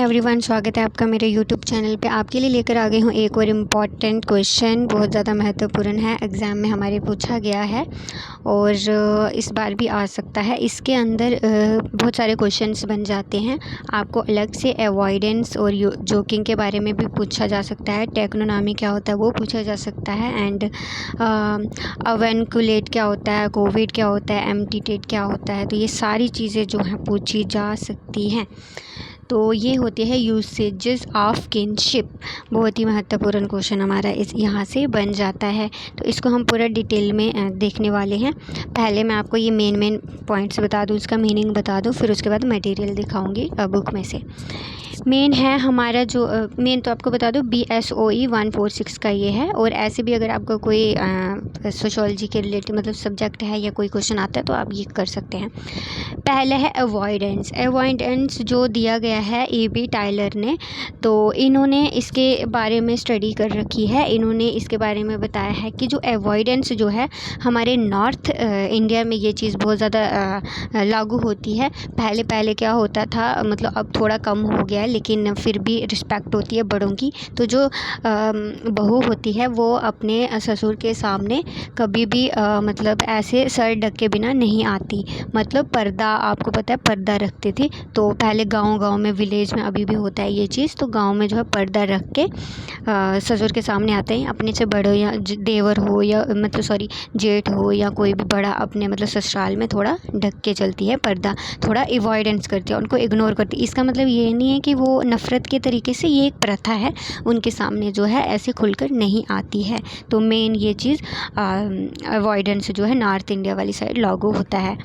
Everyone, स्वागत है आपका मेरे यूट्यूब चैनल पे। आपके लिए लेकर आ गई हूँ एक और इम्पॉर्टेंट क्वेश्चन, बहुत ज़्यादा महत्वपूर्ण है, एग्ज़ाम में हमारे पूछा गया है और इस बार भी आ सकता है। इसके अंदर बहुत सारे क्वेश्चंस बन जाते हैं। आपको अलग से अवॉइडेंस और जोकिंग के बारे में भी पूछा जा सकता है, टेक्नोनॉमी क्या होता है वो पूछा जा सकता है, एंड अवेंकुलेट क्या होता है, कोविड क्या होता है, एम्प्टीटेट क्या होता है। तो ये सारी चीज़ें जो हैं पूछी जा सकती हैं। तो ये होते हैं यूसेजेस ऑफ किनशिप। बहुत ही महत्वपूर्ण क्वेश्चन हमारा इस यहाँ से बन जाता है। तो इसको हम पूरा डिटेल में देखने वाले हैं। पहले मैं आपको ये मेन पॉइंट्स बता दूँ, इसका मीनिंग बता दूँ, फिर उसके बाद मटेरियल दिखाऊंगी बुक में से। मेन है हमारा जो मेन तो आपको बता दूँ BSOE 146 का ये है। और ऐसे भी अगर आपका कोई सोशोलॉजी के रिलेटेड मतलब सब्जेक्ट है या कोई क्वेश्चन आता है तो आप ये कर सकते हैं। पहला है अवॉइडेंस जो दिया गया है AB टायलर ने। तो इन्होंने इसके बारे में स्टडी कर रखी है। इन्होंने इसके बारे में बताया है कि जो अवॉइडेंस जो है हमारे नॉर्थ इंडिया में ये चीज़ बहुत ज़्यादा लागू होती है। पहले क्या होता था, मतलब अब थोड़ा कम हो गया है, लेकिन फिर भी रिस्पेक्ट होती है बड़ों की। तो जो बहू होती है वो अपने ससुर के सामने कभी भी मतलब ऐसे सर ढक के बिना नहीं आती। मतलब पर्दा, आपको पता है पर्दा रखते थे। तो पहले गांव में, विलेज में अभी भी होता है ये चीज़। तो गांव में जो है पर्दा रख के ससुर के सामने आते हैं। अपने से बड़े या देवर हो या मतलब सॉरी जेठ हो या कोई भी बड़ा अपने मतलब ससुराल में थोड़ा ढक के चलती है पर्दा, थोड़ा अवॉइडेंस करती है, उनको इग्नोर करती है। इसका मतलब ये नहीं है कि वो नफ़रत के तरीके से, ये एक प्रथा है, उनके सामने जो है ऐसे खुलकर नहीं आती है। तो मेन ये चीज़ अवॉइडेंस जो है नॉर्थ इंडिया वाली साइड लागू होता है।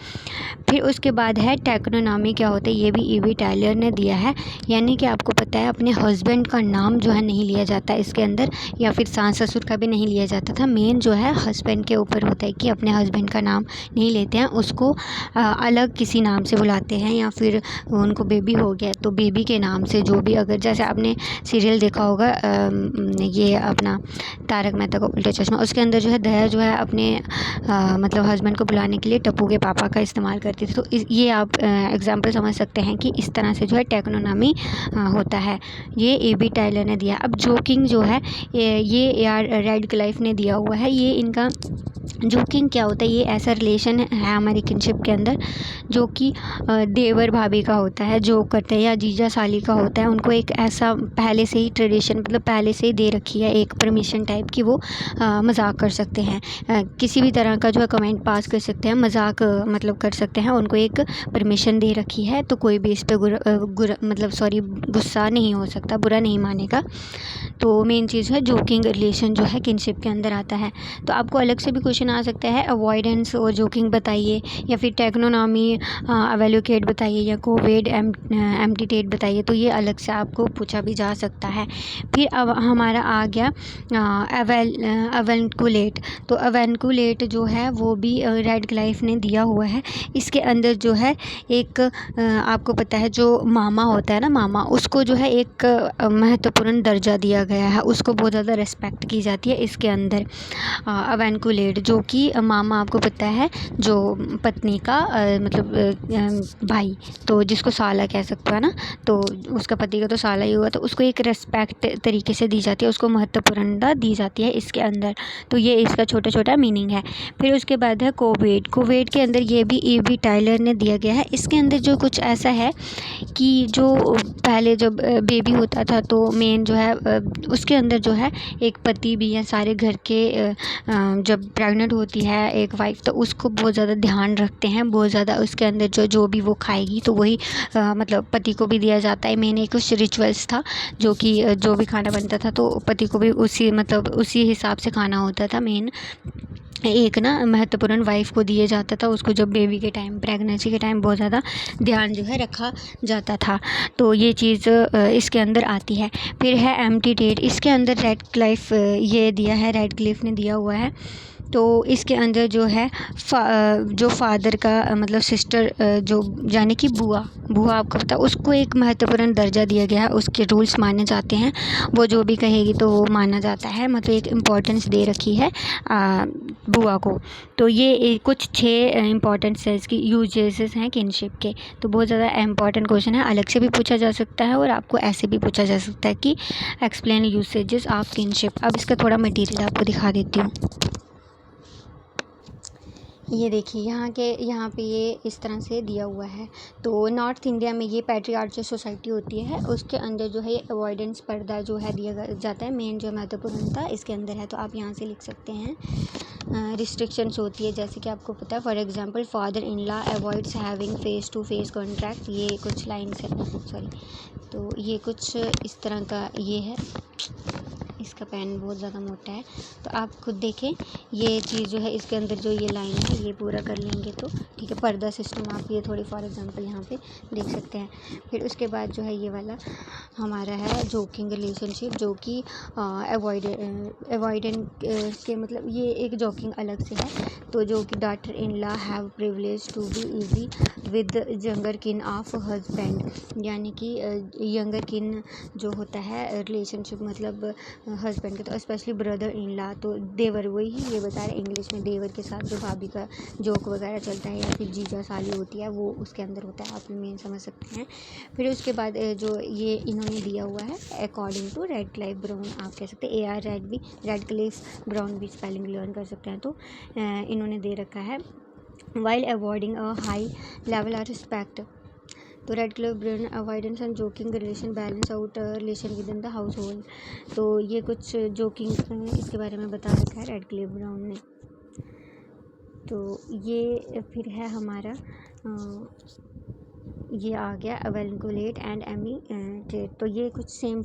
फिर उसके बाद है टेक्नोनॉमी क्या होता है, ये भी AB टायलर ने दिया है। यानी कि आपको पता है अपने हस्बैंड का नाम जो है नहीं लिया जाता इसके अंदर, या फिर सास ससुर का भी नहीं लिया जाता था। मेन जो है हस्बैंड के ऊपर होता है कि अपने हस्बैंड का नाम नहीं लेते हैं, उसको अलग किसी नाम से बुलाते हैं। या फिर उनको बेबी हो गया तो बेबी के नाम से, जो भी, अगर जैसे आपने सीरियल देखा होगा ये अपना तारक मेहता का उल्टा चश्मा, उसके अंदर जो है दया जो है अपने मतलब हस्बैंड को बुलाने के लिए टप्पू के पापा का इस्तेमाल करती थी। तो ये आप एग्जांपल समझ सकते हैं कि इस तरह से जो है टेक्नोनॉमी होता है। ये AB टायलर ने दिया। अब जोकिंग जो है ये यार रेडक्लाइफ ने दिया हुआ है। ये इनका जोकिंग क्या होता है, ये ऐसा रिलेशन है हमारी किनशिप के अंदर जो कि देवर भाभी का होता है, जो करते हैं, या जीजा साली का होता है। उनको एक ऐसा पहले से ही ट्रेडिशन, मतलब पहले से ही दे रखी है एक परमिशन टाइप की, वो मजाक कर सकते हैं, किसी भी तरह का जो है कमेंट पास कर सकते हैं, मजाक मतलब कर सकते हैं। उनको एक परमिशन दे रखी है, तो कोई भी इस पर गुस्सा नहीं हो सकता, बुरा नहीं मानेगा। तो मेन चीज़ है जोकिंग रिलेशन जो है किनशिप के अंदर आता है। तो आपको अलग से भी क्वेश्चन आ सकता है, अवॉइडेंस और जोकिंग बताइए, या फिर टेक्नोनॉमी एवोल्यूकेट बताइए, या कोविड एम्प्टीटेट बताइए। तो ये अलग से आपको पूछा भी जा सकता है। फिर अब हमारा आ गया अवेंकुलेट। तो अवेंकुलेट जो है वो भी रेडक्लाइफ ने दिया हुआ है। इसके अंदर जो है एक आपको पता है जो मामा होता है ना, मामा, उसको जो है एक महत्वपूर्ण दर्जा दिया गया है, उसको बहुत ज़्यादा रिस्पेक्ट की जाती है इसके अंदर। अवेंकुलेट जो कि मामा, आपको पता है जो पत्नी का मतलब भाई, तो जिसको साला कह सकते हैं ना, तो उसका पति का तो साला ही हुआ, तो उसको एक रिस्पेक्ट तरीके से दी जाती है, उसको महत्वपूर्णता दी जाती है इसके अंदर। तो ये इसका छोटा मीनिंग है। फिर उसके बाद है कोविड के अंदर ये भी AB टायलर ने दिया गया है। इसके अंदर जो कुछ ऐसा है कि जो पहले जब बेबी होता था तो मेन जो है उसके अंदर जो है एक पति भी है, सारे घर के जब प्रेग्नेंट होती है एक वाइफ तो उसको बहुत ज़्यादा ध्यान रखते हैं, बहुत ज़्यादा। उसके अंदर जो भी वो खाएगी तो वही मतलब पति को भी दिया जाता है। मेन एक कुछ रिचुअल्स था जो कि जो भी खाना बनता था तो पति को भी उसी हिसाब से खाना होता था। मेन एक ना महत्वपूर्ण वाइफ को दिया जाता था, उसको जब बेबी के टाइम, प्रेगनेंसी के टाइम बहुत ज़्यादा ध्यान जो है रखा जाता था। तो ये चीज़ इसके अंदर आती है। फिर है एम्प्टीटेट। इसके अंदर रेडक्लाइफ ये दिया है, रेडक्लिफ ने दिया हुआ है तो इसके अंदर जो है जो फादर का मतलब सिस्टर जो यानी कि बुआ बुआ आपको पता है उसको एक महत्वपूर्ण दर्जा दिया गया है, उसके रूल्स माने जाते हैं, वो जो भी कहेगी तो वो माना जाता है, मतलब एक इम्पोर्टेंस दे रखी है बुआ को। तो ये कुछ 6 इम्पॉर्टेंट इसकी यूजेसेस हैं किनशिप के। तो बहुत ज़्यादा इम्पॉर्टेंट क्वेश्चन है, अलग से भी पूछा जा सकता है और आपको ऐसे भी पूछा जा सकता है कि एक्सप्लेन यूसेजेस ऑफ किनशिप। अब इसका थोड़ा मटेरियल आपको दिखा देती हूँ। ये देखिए यहाँ पे ये इस तरह से दिया हुआ है। तो नॉर्थ इंडिया में ये पैट्रियार्चल सोसाइटी होती है, उसके अंदर जो है अवॉइडेंस पर्दा जो है दिया जाता है, मेन जो महत्वपूर्णता इसके अंदर है। तो आप यहाँ से लिख सकते हैं रिस्ट्रिक्शंस होती है, जैसे कि आपको पता है for example father in law avoids having face to face contract, ये कुछ लाइन्स है, सॉरी। तो ये कुछ इस तरह का ये है, इसका पेन बहुत ज़्यादा मोटा है, तो आप खुद देखें ये चीज़ जो है इसके अंदर जो ये लाइन है ये पूरा कर लेंगे तो ठीक है। पर्दा सिस्टम आप ये थोड़ी फॉर एग्जांपल यहाँ पे देख सकते हैं। फिर उसके बाद जो है ये वाला हमारा है जोकिंग रिलेशनशिप, जो कि अवॉइडेंट के मतलब ये एक जोकिंग अलग से है। तो जो कि daughter in law have privilege to be easy with younger kin of husband, यानी कि यंगर किन जो होता है रिलेशनशिप मतलब हस्बैंड के, तो स्पेशली ब्रदर इन लॉ, तो देवर, वही ये बता रहे इंग्लिश में, देवर के साथ जो भाभी का जोक वगैरह चलता है या फिर जीजा साली होती है वो उसके अंदर होता है, आप मेन समझ सकते हैं। फिर उसके बाद जो ये इन्होंने दिया हुआ है according to Radcliffe Brown, आप कह सकते हैं AR रेड क्लिफ ब्राउन भी स्पेलिंग लर्न कर सकते हैं। तो इन्होंने दे रखा है while avoiding a high level of respect, तो Radcliffe Brown avoidance and joking relation balance out relation with in the household. तो ये कुछ जोकिंग इसके बारे में बता रखा है रेड क्लिफ ब्राउन ने। तो ये फिर है हमारा ये आ गया अवेलकुलेट एंड एमिटेट, तो ये कुछ सेम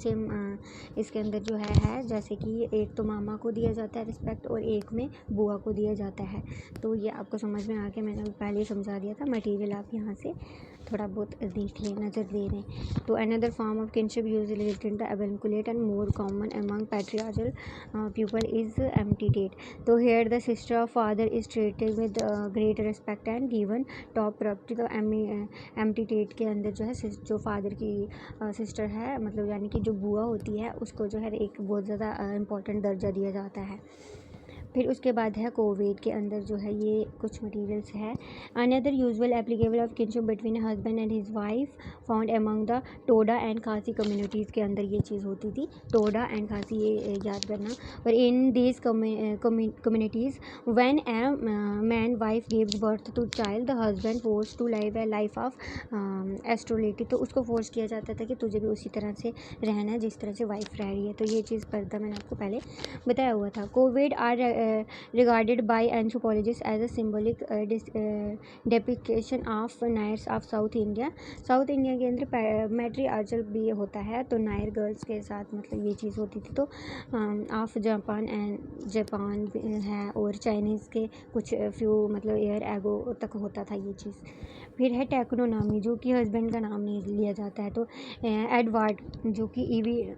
इसके अंदर जो है जैसे कि एक तो मामा को दिया जाता है रिस्पेक्ट और एक में बुआ को दिया जाता है। तो ये आपको समझ में आ गया, मैंने पहले ही समझा दिया था। मटेरियल आप यहाँ से थोड़ा बहुत देख लें, नज़र दे लें। तो another form of kinship usually related the avunculate and more common among patriarchal people is amitate. तो here the sister of father is treated with great respect and given top property. तो एम्प्टीटेट के अंदर जो है जो father की sister है मतलब यानी कि जो बुआ होती है उसको जो है एक बहुत ज़्यादा इम्पोर्टेंट दर्जा दिया जाता है। फिर उसके बाद है कोविड के अंदर जो है ये कुछ मटेरियल्स है। Another usual applicable of kinship between husband and his wife found among the Toda and खासी कम्युनिटीज़ के अंदर ये चीज़ होती थी, टोडा एंड खासी, ये याद करना। और in this communities when a man wife gives birth to child the husband force to live a life of austerity, तो उसको फोर्स किया जाता था कि तुझे भी उसी तरह से रहना है जिस तरह से वाइफ रह रही है। तो ये चीज़ पर्दा मैंने आपको पहले बताया हुआ था। Couvade are regarded by anthropologists as a symbolic depiction of Nayars of South India. South India के अंदर मैट्रियार्चल भी होता है, तो नायर गर्ल्स के साथ मतलब ये चीज़ होती थी। तो ऑफ जापान है और चाइनीज़ के कुछ फ्यू मतलब एयर एगो तक होता था ये चीज़। फिर है टेक्नोनॉमी, जो कि हस्बैंड का नाम नहीं लिया जाता है। तो एडवर्ड जो कि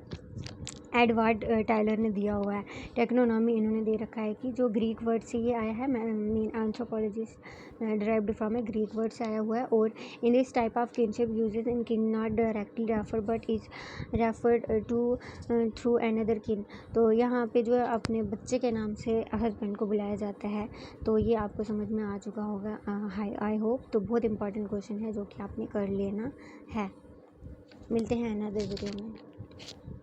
एडवर्ड टाइलर ने दिया हुआ है। टेक्नोनॉमी इन्होंने दे रखा है कि जो ग्रीक वर्ड से ये आया है, main anthropologist derived from a Greek word से आया हुआ है। और in this type of kinship uses in kin not directly refer but is referred to through another kin. तो यहाँ पे जो है अपने बच्चे के नाम से हस्बैंड को बुलाया जाता है। तो ये आपको समझ में आ चुका होगा आई होप। तो बहुत इंपॉर्टेंट क्वेश्चन है जो कि आपने कर लेना है। मिलते हैं अनदर वीडियो में।